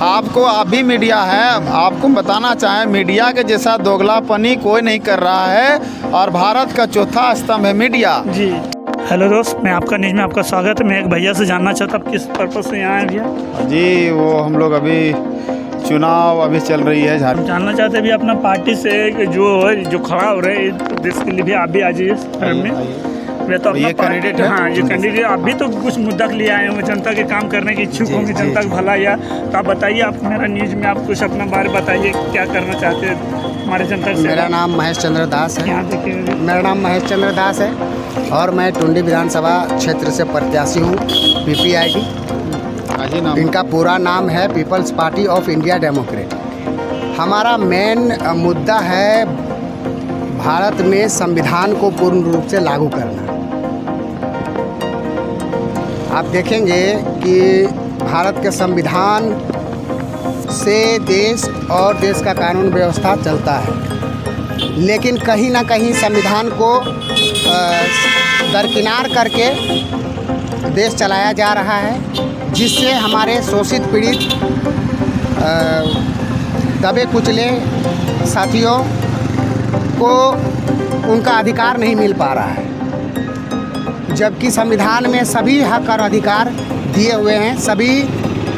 आपको अभी मीडिया है, आपको बताना चाहें मीडिया के जैसा दोगलापनी कोई नहीं कर रहा है और भारत का चौथा स्तंभ है मीडिया। जी हेलो दोस्त, मैं आपका न्यूज़ में आपका स्वागत है। मैं एक भैया से जानना चाहता हूँ, आप किस पर्पज़ से यहाँ आए भैया? जी वो हम लोग अभी चुनाव अभी चल रही है हम जानना चाहते हैं भी अपना पार्टी से जो खड़ा हो रहे हैं देश के लिए भी आप भी आ जाइए फ्रेंड में। मैं तो अपना ये कैंडिडेट है। हाँ, ये कैंडिडेट आप भी तो कुछ मुद्दा के लिए आए होंगे, जनता के काम करने की इच्छुक होंगे, जनता का भला या तो आप बताइए, आप मेरा न्यूज़ में आप कुछ अपना बारे बताइए, क्या करना चाहते हैं हमारे जनता से। मेरा नाम महेश चंद्र दास है। यहाँ देखिए, मेरा नाम महेश चंद्र दास है और मैं टुंडी विधानसभा क्षेत्र से प्रत्याशी हूँ, PPID। इनका पूरा नाम है People's Party of India Democrat. हमारा मेन मुद्दा है भारत में संविधान को पूर्ण रूप से लागू करना। आप देखेंगे कि भारत के संविधान से देश और देश का कानून व्यवस्था चलता है, लेकिन कहीं ना कहीं संविधान को दरकिनार करके देश चलाया जा रहा है, जिससे हमारे शोषित पीड़ित दबे कुचले साथियों को उनका अधिकार नहीं मिल पा रहा है, जबकि संविधान में सभी हक और अधिकार दिए हुए हैं। सभी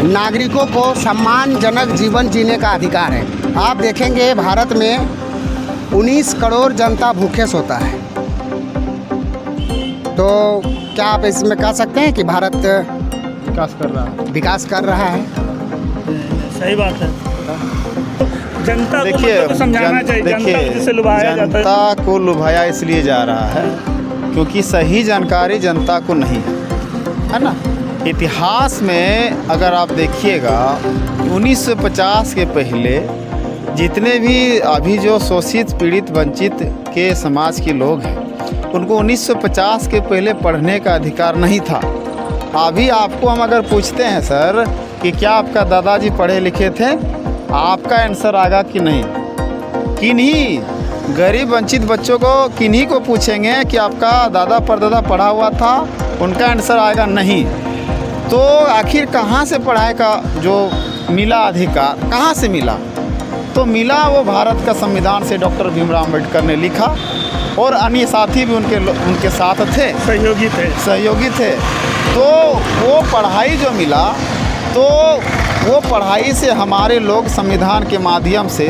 नागरिकों को सम्मानजनक जीवन जीने का अधिकार है। आप देखेंगे भारत में 19 करोड़ जनता भूखे सोता है, तो क्या आप इसमें कह सकते हैं कि भारत विकास कर रहा है? सही बात है। जनता देखिए, को समझाना चाहिए, जनता जिसे लुभाया जाता है। जनता को लुभाया इसलिए जा रहा है क्योंकि सही जानकारी जनता को नहीं है ना। इतिहास में अगर आप देखिएगा 1950 के पहले जितने भी अभी जो शोषित पीड़ित वंचित के समाज के लोग हैं, उनको 1950 के पहले पढ़ने का अधिकार नहीं था। अभी आपको हम अगर पूछते हैं सर कि क्या आपका दादाजी पढ़े लिखे थे, आपका आंसर आएगा कि नहीं। किन्हीं गरीब वंचित बच्चों को किन्हीं को पूछेंगे कि आपका दादा परदादा पढ़ा हुआ था, उनका आंसर आएगा नहीं। तो आखिर कहाँ से पढ़ाई का जो मिला अधिकार कहाँ से मिला? तो मिला वो भारत का संविधान से। डॉक्टर भीमराव अम्बेडकर ने लिखा और अन्य साथी भी उनके साथ थे, सहयोगी थे। तो वो पढ़ाई जो मिला, तो वो पढ़ाई से हमारे लोग संविधान के माध्यम से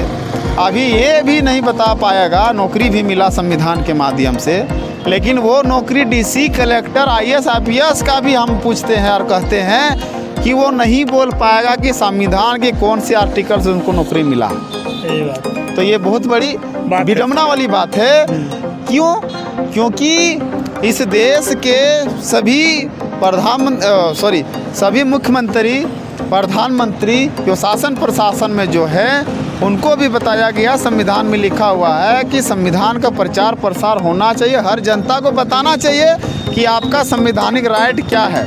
अभी ये भी नहीं बता पाएगा, नौकरी भी मिला संविधान के माध्यम से, लेकिन वो नौकरी DC कलेक्टर IAS IPS का भी हम पूछते हैं और कहते हैं कि वो नहीं बोल पाएगा कि संविधान के कौन से आर्टिकल से उनको नौकरी मिला। तो ये बहुत बड़ी विडंबना वाली बात है। क्यों? क्योंकि इस देश के सभी मुख्यमंत्री प्रधानमंत्री जो शासन प्रशासन में जो है, उनको भी बताया गया, संविधान में लिखा हुआ है कि संविधान का प्रचार प्रसार होना चाहिए, हर जनता को बताना चाहिए कि आपका संवैधानिक राइट क्या है।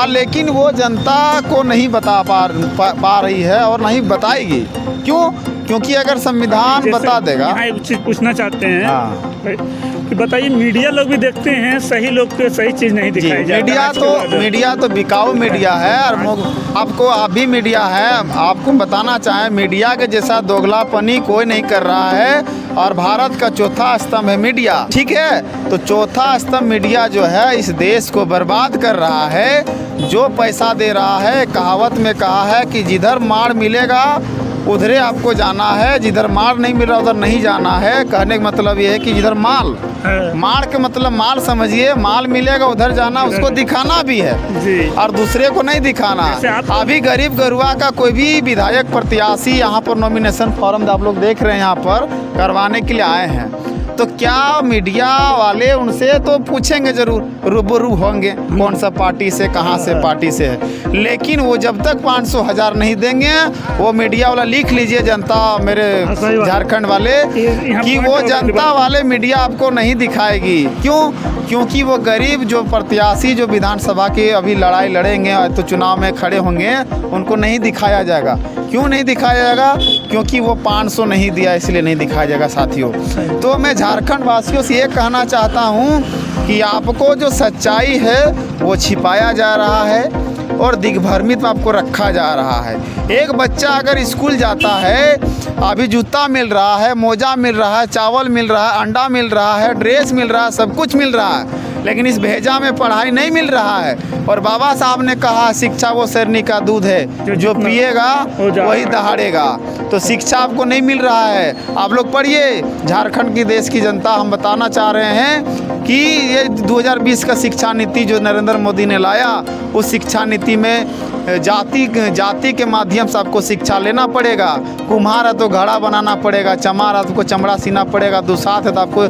लेकिन वो जनता को नहीं बता पा रही है और नहीं बताएगी। क्यों? क्योंकि अगर संविधान बता देगा। एक चीज़ पूछना चाहते हैं कि बताइए, मीडिया लोग भी देखते हैं, सही लोग को सही चीज़ नहीं दिखाई जाती। मीडिया तो बिकाऊ मीडिया है और आपको अभी मीडिया है, आपको बताना चाहें मीडिया के जैसा दोगलापनी कोई नहीं कर रहा है और भारत का चौथा स्तंभ है मीडिया। ठीक है, तो चौथा स्तंभ मीडिया जो है इस देश को बर्बाद कर रहा है, जो पैसा दे रहा है। कहावत में कहा है कि जिधर मार मिलेगा उधरे आपको जाना है, जिधर मार नहीं मिल रहा उधर नहीं जाना है। कहने का मतलब ये है कि जिधर मार के मतलब माल समझिए, माल मिलेगा उधर जाना, उसको दिखाना भी है और दूसरे को नहीं दिखाना। अभी गरीब गरुआ का कोई भी विधायक प्रत्याशी यहाँ पर नॉमिनेशन फॉर्म आप लोग देख रहे हैं यहाँ पर करवाने के लिए आए हैं, तो क्या मीडिया वाले उनसे तो पूछेंगे जरूर, रूबरू होंगे कौन सा पार्टी से, कहाँ से पार्टी से है। लेकिन वो जब तक 500 हज़ार नहीं देंगे, वो मीडिया वाला लिख लीजिए, जनता मेरे झारखंड वाले, कि वो जनता वाले मीडिया आपको नहीं दिखाएगी। क्यों? क्योंकि वो गरीब जो प्रत्याशी जो विधानसभा की अभी लड़ाई लड़ेंगे तो चुनाव में खड़े होंगे, उनको नहीं दिखाया जाएगा। क्यों नहीं दिखाया जाएगा? क्योंकि वो 500 नहीं दिया, इसलिए नहीं दिखाया जाएगा साथियों। तो मैं झारखंड वासियों से ये कहना चाहता हूँ कि आपको जो सच्चाई है वो छिपाया जा रहा है और दिग्भ्रमित आपको रखा जा रहा है। एक बच्चा अगर स्कूल जाता है, अभी जूता मिल रहा है, मोजा मिल रहा है, चावल मिल रहा है, अंडा मिल रहा है, ड्रेस मिल रहा है, सब कुछ मिल रहा है, लेकिन इस भेजा में पढ़ाई नहीं मिल रहा है। और बाबा साहब ने कहा शिक्षा वो शेरनी का दूध है, जो पिएगा वही दहाड़ेगा। तो शिक्षा आपको नहीं मिल रहा है। आप लोग पढ़िए, झारखंड की देश की जनता, हम बताना चाह रहे हैं कि ये 2020 का शिक्षा नीति जो नरेंद्र मोदी ने लाया, उस शिक्षा नीति में जाति के माध्यम से आपको शिक्षा लेना पड़ेगा। कुम्हार है तो घड़ा बनाना पड़ेगा, चमार है तो आपको चमड़ा सीना पड़ेगा, दुसात है तो आपको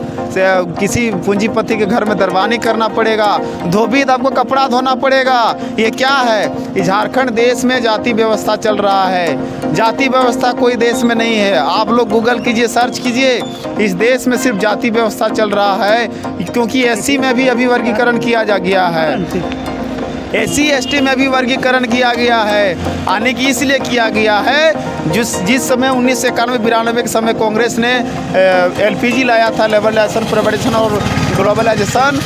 किसी पूंजीपति के घर में दरबानी करना पड़ेगा, धोबी है तो आपको कपड़ा धोना पड़ेगा। ये क्या है? ये झारखंड देश में जाति व्यवस्था चल रहा है। जाति व्यवस्था कोई देश में नहीं है। आप लोग गूगल कीजिए, सर्च कीजिए, इस देश में सिर्फ जाति व्यवस्था चल रहा है, क्योंकि एससी में भी अभी वर्गीकरण किया जा गया है, एससी एसटी में भी वर्गीकरण किया गया है। आने की इसलिए किया गया है, जिस समय 1991-92 के समय कांग्रेस ने एलपीजी लाया था, लेवलाइजेशन, प्राइवेटाइजेशन और ग्लोबलाइजेशन,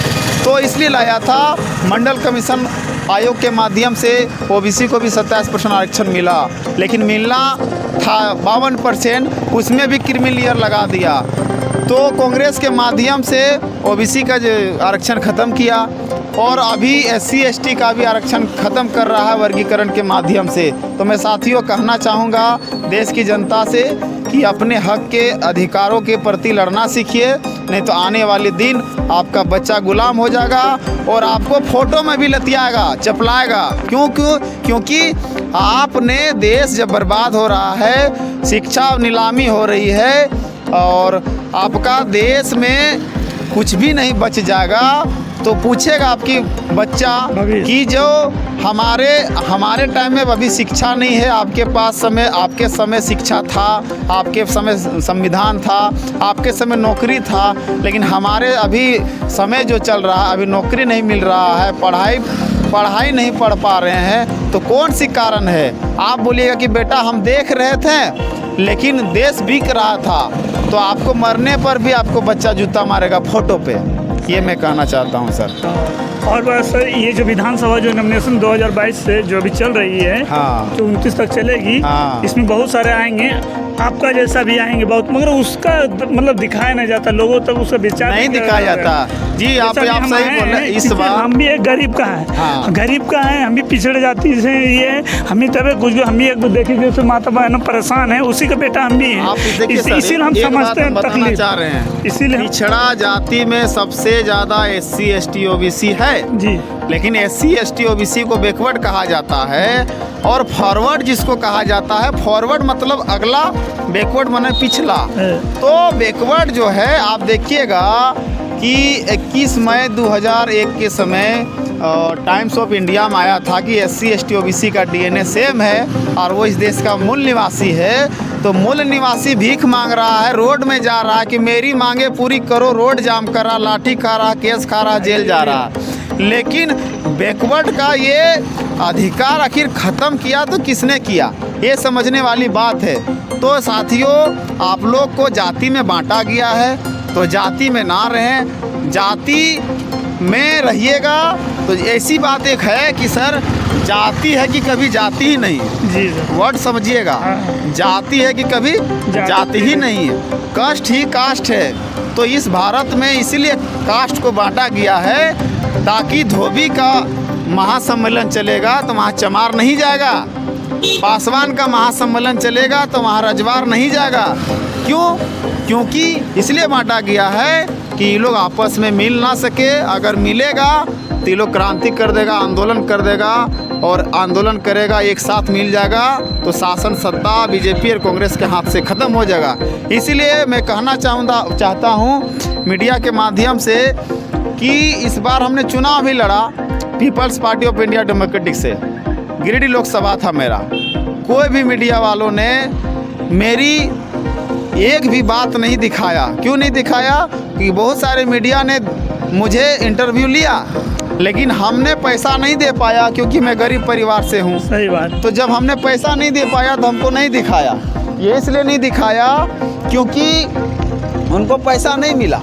तो इसलिए लाया था। मंडल कमीशन आयोग के माध्यम से ओबीसी को भी 27% आरक्षण मिला, लेकिन मिलना था 52%, उसमें भी क्रीमी लगा दिया। तो कांग्रेस के माध्यम से ओबीसी का जो आरक्षण ख़त्म किया, और अभी एससी एसटी का भी आरक्षण ख़त्म कर रहा है वर्गीकरण के माध्यम से। तो मैं साथियों कहना चाहूँगा देश की जनता से कि अपने हक के अधिकारों के प्रति लड़ना सीखिए, नहीं तो आने वाले दिन आपका बच्चा गुलाम हो जाएगा और आपको फ़ोटो में भी लतियाएगा, चपलाएगा। क्योंकि आपने देश जब बर्बाद हो रहा है, शिक्षा नीलामी हो रही है, और आपका देश में कुछ भी नहीं बच जाएगा, तो पूछेगा आपकी बच्चा कि जो हमारे टाइम में अभी शिक्षा नहीं है, आपके समय शिक्षा था, आपके समय संविधान था, आपके समय नौकरी था, लेकिन हमारे अभी समय जो चल रहा है, अभी नौकरी नहीं मिल रहा है, पढ़ाई नहीं पढ़ पा रहे हैं। तो कौन सी कारण है? आप बोलिएगा कि बेटा हम देख रहे थे लेकिन देश बिक रहा था, तो आपको मरने पर भी आपको बच्चा जूता मारेगा फोटो पे। ये मैं कहना चाहता हूँ सर। और बस ये जो विधानसभा जो नॉमिनेशन 2022 से जो अभी चल रही है, हाँ, जो 29 तक चलेगी, हाँ, इसमें बहुत सारे आएंगे, आपका जैसा भी आएंगे बहुत, मगर उसका मतलब दिखाया नहीं जाता, लोगों तक उसका विचार नहीं दिखाया जाता। जी आप सही बोल रहे हैं। इस बार हम भी एक गरीब का है, हाँ, गरीब का है, हम भी पिछड़े जाति से, ये हम भी तब कुछ हम भी एक देखिए जो माता बहनों परेशान है, उसी का बेटा हम भी हैं, इसीलिए हम समझते हैं तकलीफ चाह रहे हैं। इसीलिए पिछड़ा जाति में सबसे ज़्यादा एससी एसटी ओबीसी है जी, लेकिन एससी एसटी ओबीसी को बैकवर्ड कहा जाता है, और फॉरवर्ड जिसको कहा जाता है, फॉरवर्ड मतलब अगला, बैकवर्ड माने पिछला। तो बैकवर्ड जो है, आप देखिएगा कि 21 मई 2001 के समय टाइम्स ऑफ इंडिया में आया था कि एससी एसटी ओबीसी का डीएनए सेम है और वो इस देश का मूल निवासी है। तो मूल निवासी भीख मांग रहा है, रोड में जा रहा है कि मेरी मांगे पूरी करो, रोड जाम कर रहा, लाठी खा रहा, केस खा रहा, जेल जा रहा। लेकिन बैकवर्ड का ये अधिकार आखिर ख़त्म किया तो किसने किया, ये समझने वाली बात है। तो साथियों, आप लोग को जाति में बांटा गया है, तो जाति में ना रहें, जाति में रहिएगा। तो ऐसी बात एक है कि सर जाति है कि कभी जाति ही नहीं, जी वर्ड समझिएगा, जाति है कि कभी जाति ही नहीं है, कास्ट ही कास्ट है। तो इस भारत में इसीलिए कास्ट को बांटा गया है, ताकि धोबी का महासम्मेलन चलेगा तो वहाँ चमार नहीं जाएगा, पासवान का महासम्मेलन चलेगा तो वहाँ रजवार नहीं जाएगा। क्यों? क्योंकि इसलिए बांटा गया है कि ये लोग आपस में मिल ना सके। अगर मिलेगा तो ये लोग क्रांति कर देगा, आंदोलन कर देगा, और आंदोलन करेगा, एक साथ मिल जाएगा, तो शासन सत्ता बीजेपी और कांग्रेस के हाथ से ख़त्म हो जाएगा। इसीलिए मैं कहना चाहता हूँ मीडिया के माध्यम से कि इस बार हमने चुनाव भी लड़ा People's Party of India Democratic से, गिरिडीह लोकसभा था मेरा। कोई भी मीडिया वालों ने मेरी एक भी बात नहीं दिखाया। क्यों नहीं दिखाया? कि बहुत सारे मीडिया ने मुझे इंटरव्यू लिया, लेकिन हमने पैसा नहीं दे पाया, क्योंकि मैं गरीब परिवार से हूँ। सही बात। तो जब हमने पैसा नहीं दे पाया तो हमको नहीं दिखाया। ये इसलिए नहीं दिखाया क्योंकि उनको पैसा नहीं मिला।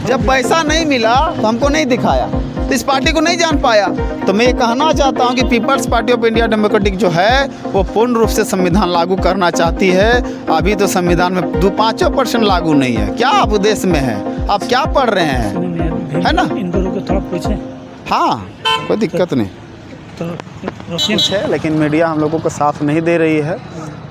जब पैसा नहीं मिला तो हमको नहीं दिखाया। तो इस पार्टी को नहीं जान पाया। तो मैं ये कहना चाहता हूँ कि People's Party of India Democratic जो है वो पूर्ण रूप से संविधान लागू करना चाहती है। अभी तो संविधान में 5% लागू नहीं है। क्या आप उद्देश्य में है, आप क्या पढ़ रहे हैं, है ना? इन दोनों को थोड़ा पूछें। हाँ, कोई दिक्कत नहीं, तो कुछ है, लेकिन मीडिया हम लोगों को साथ नहीं दे रही है।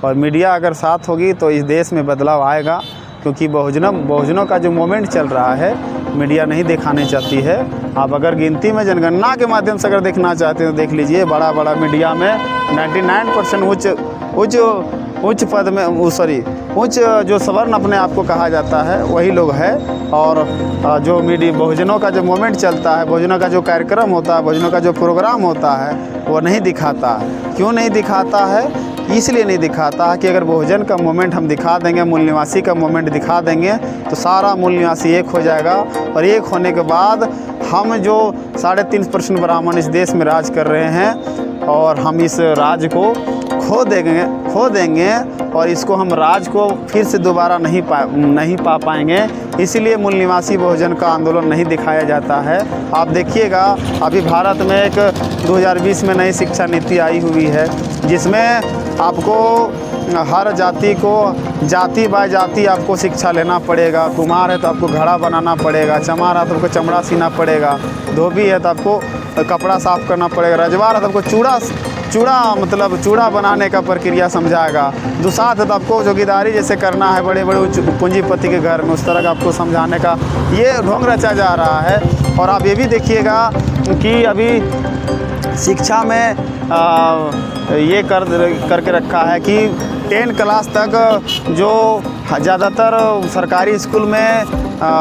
और मीडिया अगर साथ होगी तो इस देश में बदलाव आएगा, क्योंकि बहुजनों का जो मूवमेंट चल रहा है मीडिया नहीं दिखाने चाहती है। आप अगर गिनती में जनगणना के माध्यम से अगर देखना चाहते हैं तो देख लीजिए, बड़ा बड़ा मीडिया में 99% उच्च पद में उच्च जो सवर्ण अपने आप को कहा जाता है वही लोग है। और जो मीडिया बहुजनों का जो मूवमेंट चलता है, बहुजनों का जो कार्यक्रम होता है, बहुजनों का जो प्रोग्राम होता है वो नहीं दिखाता। क्यों नहीं दिखाता है? इसलिए नहीं दिखाता कि अगर बहुजन का मूवमेंट हम दिखा देंगे, मूल निवासी का मूवमेंट दिखा देंगे तो सारा मूल निवासी एक हो जाएगा। और एक होने के बाद हम जो 3.5% ब्राह्मण इस देश में राज कर रहे हैं और हम इस राज को खो देंगे और इसको हम राज को फिर से दोबारा नहीं पा पाएंगे। इसीलिए मूल निवासी बहुजन का आंदोलन नहीं दिखाया जाता है। आप देखिएगा, अभी भारत में एक 2020 में नई शिक्षा नीति आई हुई है, जिसमें आपको हर जाति को जाति बाय जाति आपको शिक्षा लेना पड़ेगा। कुम्हार है तो आपको घड़ा बनाना पड़ेगा, चमार है तो आपको चमड़ा सीना पड़ेगा, धोबी है तो आपको कपड़ा साफ करना पड़ेगा, रजवार है तो आपको चूड़ा बनाने का प्रक्रिया समझाएगा, दुसाध है तो आपको जोगीदारी जैसे करना है बड़े बड़े पूंजीपति के घर में, उस तरह का आपको समझाने का ये ढोंग रचा जा रहा है। और आप ये भी देखिएगा कि अभी शिक्षा में ये करके रखा है कि 10 क्लास तक जो ज़्यादातर सरकारी स्कूल में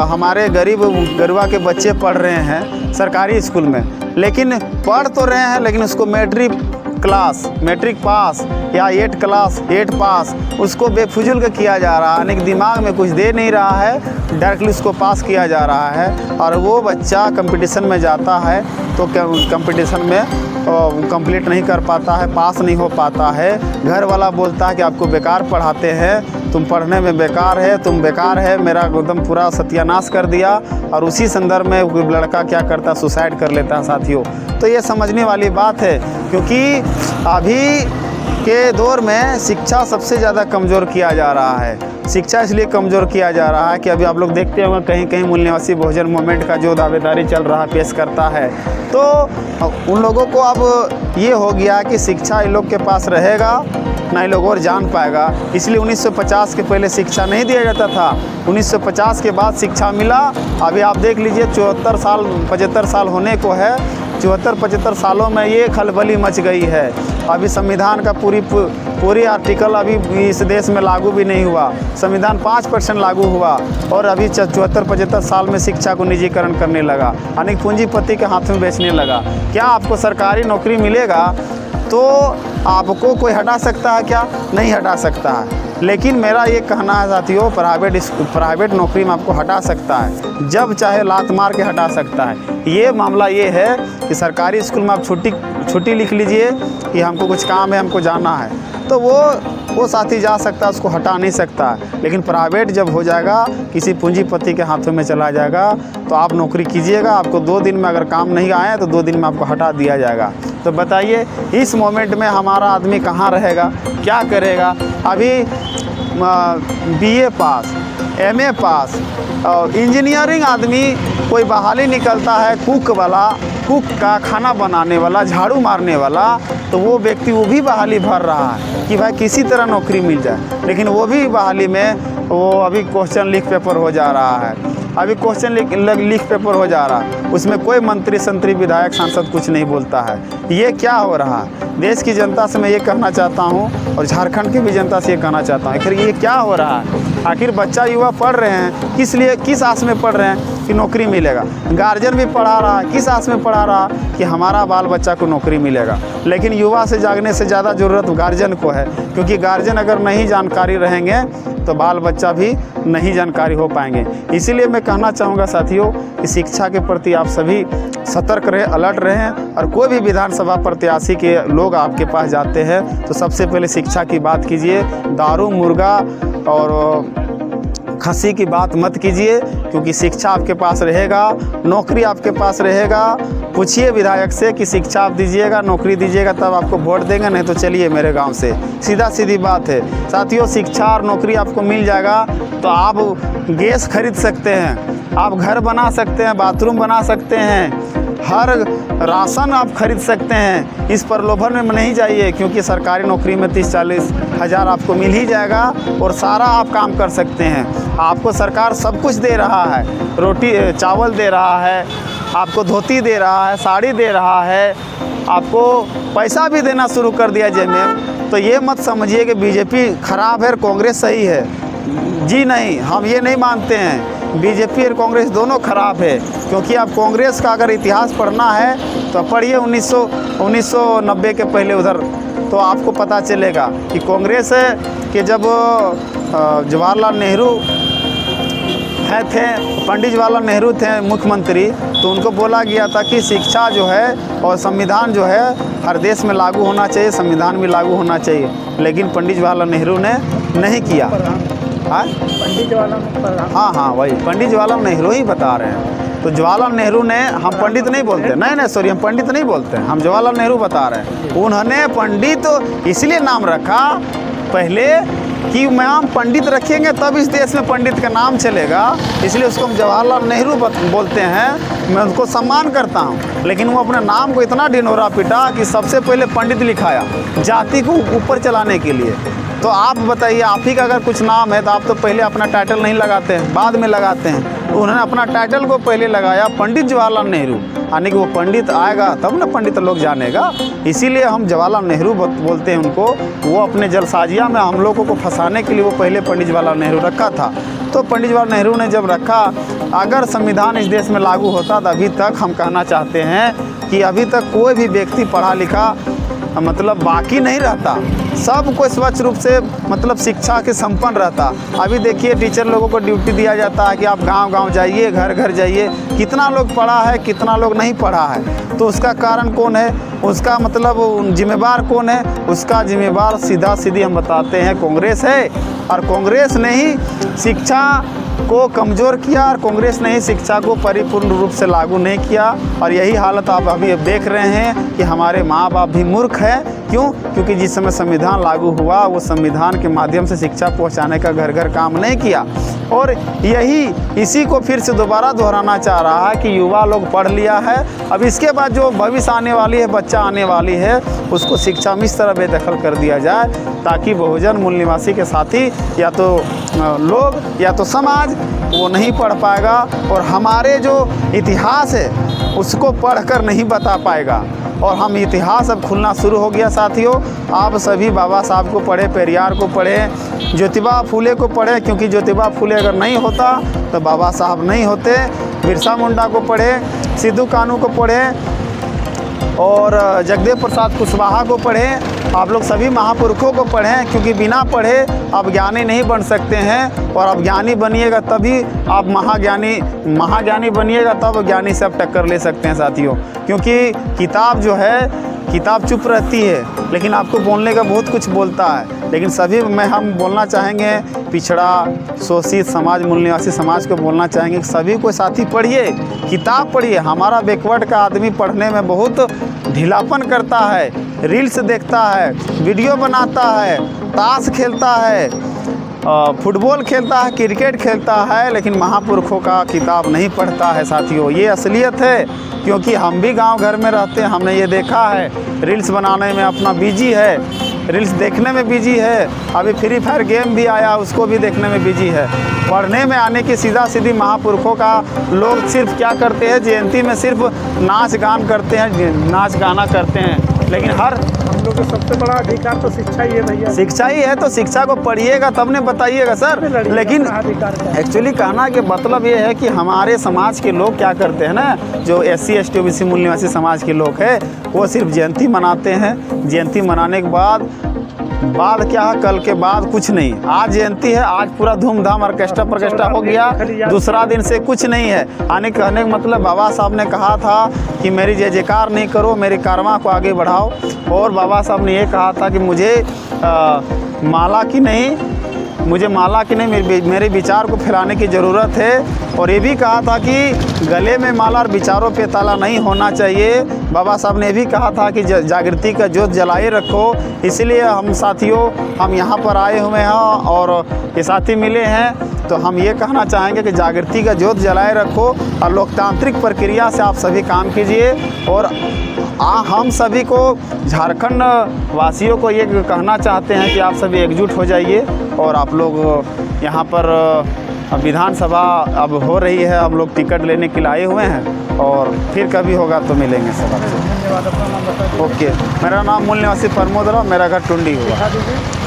हमारे गरीबा के बच्चे पढ़ रहे हैं सरकारी स्कूल में, लेकिन पढ़ तो रहे हैं लेकिन उसको मैट्रिक पास या 8 क्लास 8 पास उसको बेफुजुल का किया जा रहा है, यानी कि दिमाग में कुछ दे नहीं रहा है, डायरेक्टली उसको पास किया जा रहा है। और वो बच्चा कंपटीशन में जाता है तो कंपटीशन में कंप्लीट नहीं कर पाता है, पास नहीं हो पाता है। घर वाला बोलता है कि आपको बेकार पढ़ाते हैं, तुम पढ़ने में बेकार है, तुम बेकार है, मेरा एकदम पूरा सत्यानाश कर दिया। और उसी संदर्भ में लड़का क्या करता है, सुसाइड कर लेता है साथियों। तो ये समझने वाली बात है, क्योंकि अभी के दौर में शिक्षा सबसे ज़्यादा कमज़ोर किया जा रहा है। शिक्षा इसलिए कमज़ोर किया जा रहा है कि अभी आप लोग देखते होंगे कहीं कहीं मूल निवासी बहुजन मूवमेंट का जो दावेदारी चल रहा पेश करता है, तो उन लोगों को अब ये हो गया कि शिक्षा इन लोग के पास रहेगा ना, इन लोग और जान पाएगा। इसलिए 1950 के पहले शिक्षा नहीं दिया जाता था, 1950 के बाद शिक्षा मिला। अभी आप देख लीजिए 75 साल होने को है, 74-75 सालों में ये खलबली मच गई है। अभी संविधान का पूरी आर्टिकल अभी इस देश में लागू भी नहीं हुआ, संविधान 5% लागू हुआ और अभी 74-75 साल में शिक्षा को निजीकरण करने लगा, यानी पूंजीपति के हाथ में बेचने लगा। क्या आपको सरकारी नौकरी मिलेगा तो आपको कोई हटा सकता है क्या? नहीं हटा सकता है। लेकिन मेरा ये कहना है साथियों, प्राइवेट नौकरी में आपको हटा सकता है, जब चाहे लात मार के हटा सकता है। ये मामला ये है कि सरकारी स्कूल में आप छुट्टी लिख लीजिए कि हमको कुछ काम है, हमको जाना है, तो वो साथी जा सकता है, उसको हटा नहीं सकता। लेकिन प्राइवेट जब हो जाएगा, किसी पूंजीपति के हाथों में चला जाएगा, तो आप नौकरी कीजिएगा, आपको 2 दिन में अगर काम नहीं आया तो 2 दिन में आपको हटा दिया जाएगा। तो बताइए इस मोमेंट में हमारा आदमी कहाँ रहेगा, क्या करेगा? अभी BA पास, MA पास और इंजीनियरिंग आदमी कोई बहाली निकलता है, कुक का, खाना बनाने वाला, झाड़ू मारने वाला, तो वो व्यक्ति वो भी बहाली भर रहा है कि भाई किसी तरह नौकरी मिल जाए। लेकिन वो भी बहाली में वो अभी क्वेश्चन लीक पेपर हो जा रहा है, अभी क्वेश्चन लीक पेपर हो जा रहा है, उसमें कोई मंत्री संतरी विधायक सांसद कुछ नहीं बोलता है। ये क्या हो रहा है? देश की जनता से मैं ये कहना चाहता हूँ और झारखंड की भी जनता से ये कहना चाहता हूँ, आखिर ये क्या हो रहा है? आखिर बच्चा युवा पढ़ रहे हैं, किस आस में पढ़ रहे हैं कि नौकरी मिलेगा? गार्जियन भी पढ़ा रहा है, किस आस में पढ़ा रहा कि हमारा बाल बच्चा को नौकरी मिलेगा। लेकिन युवा से जागने से ज़्यादा ज़रूरत गार्जियन को है, क्योंकि गार्जियन अगर नहीं जानकारी रहेंगे तो बाल बच्चा भी नहीं जानकारी हो पाएंगे। इसीलिए मैं कहना चाहूँगा साथियों कि शिक्षा के प्रति आप सभी सतर्क रहें, अलर्ट रहें। और कोई भी विधानसभा प्रत्याशी के लोग आपके पास जाते हैं तो सबसे पहले शिक्षा की बात कीजिए। दारू, मुर्गा और खसी की बात मत कीजिए, क्योंकि शिक्षा आपके पास रहेगा, नौकरी आपके पास रहेगा। पूछिए विधायक से कि शिक्षा आप दीजिएगा, नौकरी दीजिएगा, तब आपको वोट देंगे, नहीं तो चलिए मेरे गांव से। सीधा सीधी बात है साथियों। शिक्षा और नौकरी आपको मिल जाएगा तो आप गैस खरीद सकते हैं, आप घर बना सकते हैं, बाथरूम बना सकते हैं, हर राशन आप खरीद सकते हैं। इस प्रलोभन में नहीं जाइए, क्योंकि सरकारी नौकरी में 30-40 हज़ार आपको मिल ही जाएगा और सारा आप काम कर सकते हैं। आपको सरकार सब कुछ दे रहा है, रोटी चावल दे रहा है, आपको धोती दे रहा है, साड़ी दे रहा है, आपको पैसा भी देना शुरू कर दिया जेब में। तो ये मत समझिए कि बीजेपी खराब है और कांग्रेस सही है। जी नहीं, हम ये नहीं मानते हैं। बीजेपी और कांग्रेस दोनों खराब है, क्योंकि आप कांग्रेस का अगर इतिहास पढ़ना है तो पढ़िए 1990 के पहले उधर, तो आपको पता चलेगा कि कांग्रेस के जब जवाहरलाल नेहरू थे, पंडित जवाहरलाल नेहरू थे मुख्यमंत्री, तो उनको बोला गया था कि शिक्षा जो है और संविधान जो है हर देश में लागू होना चाहिए, संविधान भी लागू होना चाहिए। लेकिन पंडित जवाहरलाल नेहरू ने नहीं किया। पंडित जवाहरलाल, हाँ वही पंडित जवाहरलाल नेहरू ही बता रहे हैं। तो जवाहरलाल नेहरू ने, हम पंडित नहीं बोलते, नहीं सॉरी, हम पंडित नहीं बोलते, हम जवाहरलाल नेहरू बता रहे हैं। उन्होंने पंडित इसलिए नाम रखा पहले कि मैम पंडित रखेंगे तब इस देश में पंडित का नाम चलेगा, इसलिए उसको हम जवाहरलाल नेहरू बोलते हैं। मैं उनको सम्मान करता हूँ, लेकिन वो अपने नाम को इतना ढिंढोरा पिटा कि सबसे पहले पंडित लिखाया जाति को ऊपर चलाने के लिए। तो आप बताइए, आप ही का अगर कुछ नाम है तो आप तो पहले अपना टाइटल नहीं लगाते हैं, बाद में लगाते हैं। तो उन्होंने अपना टाइटल को पहले लगाया पंडित जवाहरलाल नेहरू, यानी कि वो पंडित आएगा तब ना पंडित लोग जानेगा। इसीलिए हम जवाहरलाल नेहरू बोलते हैं उनको। वो अपने जलसाजिया में हम लोगों को फंसाने के लिए वो पहले पंडित जवाहरलाल नेहरू रखा था। तो पंडित जवाहरलाल नेहरू ने जब रखा, अगर संविधान इस देश में लागू होता तो अभी तक हम कहना चाहते हैं कि अभी तक कोई भी व्यक्ति पढ़ा लिखा मतलब बाकी नहीं रहता, सब कोई स्वच्छ रूप से मतलब शिक्षा के संपन्न रहता। अभी देखिए टीचर लोगों को ड्यूटी दिया जाता है कि आप गांव-गांव जाइए, घर घर जाइए। कितना लोग पढ़ा है, कितना लोग नहीं पढ़ा है, तो उसका कारण कौन है, उसका मतलब जिम्मेवार कौन है? उसका जिम्मेवार सीधा सीधी हम बताते हैं कांग्रेस है। और कांग्रेस ने ही शिक्षा को कमज़ोर किया और कांग्रेस ने ही शिक्षा को परिपूर्ण रूप से लागू नहीं किया। और यही हालत आप अभी देख रहे हैं कि हमारे माँ बाप भी मूर्ख हैं। क्यों? क्योंकि जिस समय संविधान लागू हुआ वो संविधान के माध्यम से शिक्षा पहुंचाने का घर घर काम नहीं किया। और इसी को फिर से दोबारा दोहराना चाह रहा है कि युवा लोग पढ़ लिया है, अब इसके बाद जो भविष्य आने वाली है, बच्चा आने वाली है, उसको शिक्षा में इस तरह बेदखल कर दिया जाए ताकि बहुजन मूल निवासी के साथी या तो लोग या तो समाज वो नहीं पढ़ पाएगा और हमारे जो इतिहास है उसको पढ़कर नहीं बता पाएगा। और हम इतिहास अब खुलना शुरू हो गया साथियों। आप सभी बाबा साहब को पढ़े, पेरियार को पढ़े, ज्योतिबा फुले को पढ़े, क्योंकि ज्योतिबा फुले अगर नहीं होता तो बाबा साहब नहीं होते। बिरसा मुंडा को पढ़े, सिद्धू कानू को पढ़े और जगदेव प्रसाद कुशवाहा को पढ़े। आप लोग सभी महापुरुषों को पढ़ें, क्योंकि बिना पढ़े आप ज्ञानी नहीं बन सकते हैं। और आप ज्ञानी बनिएगा तभी आप महाज्ञानी बनिएगा, तब ज्ञानी से आप टक्कर ले सकते हैं साथियों। क्योंकि किताब जो है, किताब चुप रहती है लेकिन आपको बोलने का बहुत कुछ बोलता है। लेकिन सभी में हम बोलना चाहेंगे, पिछड़ा शोषित समाज, मूल निवासी समाज को बोलना चाहेंगे कि सभी को साथी पढ़िए, किताब पढ़िए। हमारा बैकवर्ड का आदमी पढ़ने में बहुत ढीलापन करता है, रील्स देखता है, वीडियो बनाता है, ताश खेलता है, फुटबॉल खेलता है, क्रिकेट खेलता है, लेकिन महापुरुषों का किताब नहीं पढ़ता है साथियों। ये असलियत है, क्योंकि हम भी गांव घर में रहते हैं, हमने ये देखा है। रील्स बनाने में अपना बिजी है, रील्स देखने में बिजी है, अभी फ्री फायर गेम भी आया उसको भी देखने में बिजी है। पढ़ने में आने की सीधा सीधी महापुरुषों का लोग सिर्फ क्या करते हैं, जयंती में सिर्फ नाच गान करते हैं, नाच गाना करते हैं। लेकिन हम लोग का सबसे बड़ा अधिकार तो शिक्षा ही है भैया। शिक्षा ही है, तो शिक्षा को पढ़िएगा तब ने बताइएगा सर। लेकिन एक्चुअली कहना के मतलब ये है कि हमारे समाज के लोग क्या करते हैं ना, जो SC ST OBC मूल निवासी समाज के लोग हैं, वो सिर्फ जयंती मनाते हैं। जयंती मनाने के बाद क्या है, कल के बाद कुछ नहीं। आज जयंती है, आज पूरा धूमधाम ऑर्केस्ट्रा हो गया, दूसरा दिन से कुछ नहीं है। आने कहने का मतलब बाबा साहब ने कहा था कि मेरी जय जयकार नहीं करो, मेरी कर्मा को आगे बढ़ाओ। और बाबा साहब ने ये कहा था कि मुझे माला की नहीं मुझे माला की नहीं, मेरे विचार को फैलाने की ज़रूरत है। और ये भी कहा था कि गले में माला और विचारों पे ताला नहीं होना चाहिए। बाबा साहब ने भी कहा था कि जागृति का जोत जलाए रखो। इसलिए हम साथियों, हम यहाँ पर आए हुए हैं और ये साथी मिले हैं, तो हम ये कहना चाहेंगे कि जागृति का जोत जलाए रखो और लोकतांत्रिक प्रक्रिया से आप सभी काम कीजिए। और हम सभी को, झारखंड वासियों को ये कहना चाहते हैं कि आप सभी एकजुट हो जाइए। और आप लोग यहाँ पर विधानसभा अब हो रही है, हम लोग टिकट लेने के लिए आए हुए हैं और फिर कभी होगा तो मिलेंगे सब आपसे। धन्यवाद। अपना नाम बता दीजिए। ओके, मेरा नाम मूल निवासी प्रमोद राव, मेरा घर टुंडी हुआ। दिखा दीजिए।